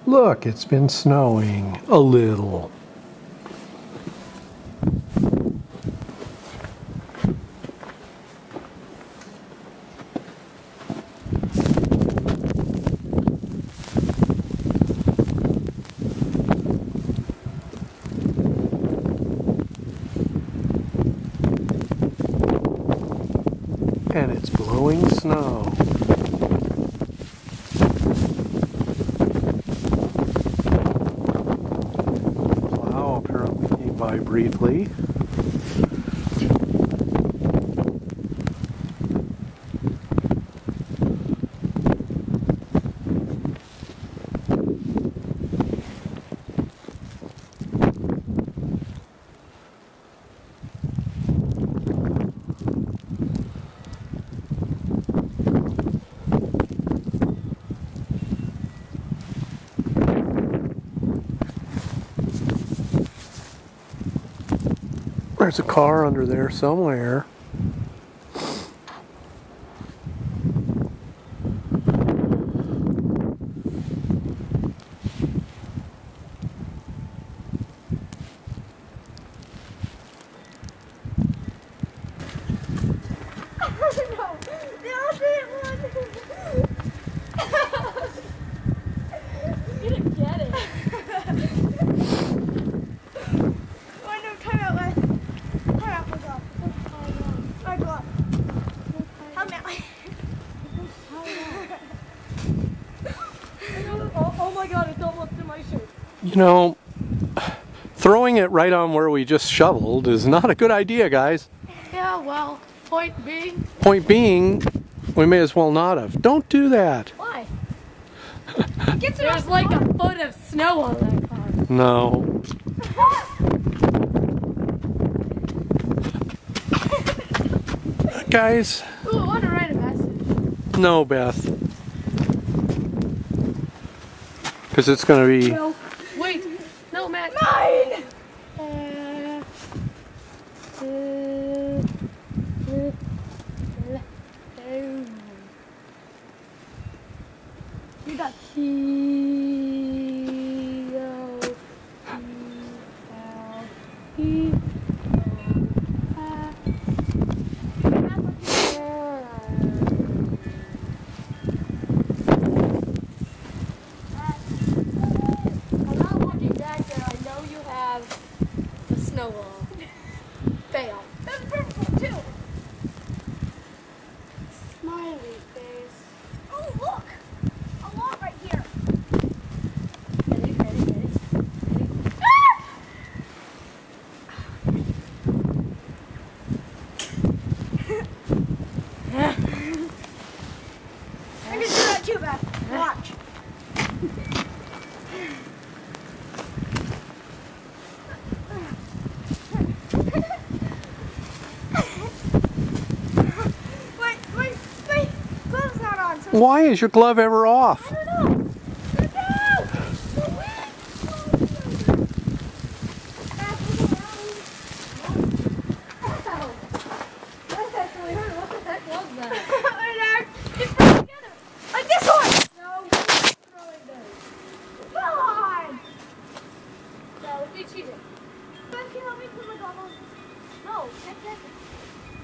Look, it's been snowing a little. And it's blowing snow. Plow apparently came by briefly. There's a car under there somewhere. You didn't get it. Oh my god, it's almost in my shirt. You know, throwing it right on where we just shoveled is not a good idea, guys. Yeah, well, point being. Point being, we may as well not have. Don't do that. Why? There's like a foot of snow on that car. No. Guys. Ooh, I want to write a message. No, Beth. Because it's going to be... No. Wait. No, Matt. Mine! You got the snow wall. Fail. That's purple too. Smiley face. Oh, look! A lot right here. Ready, ready, ready. Ah! I can do that too, Beth. Watch. My glove's not on. So Why is your glove ever off? I don't know.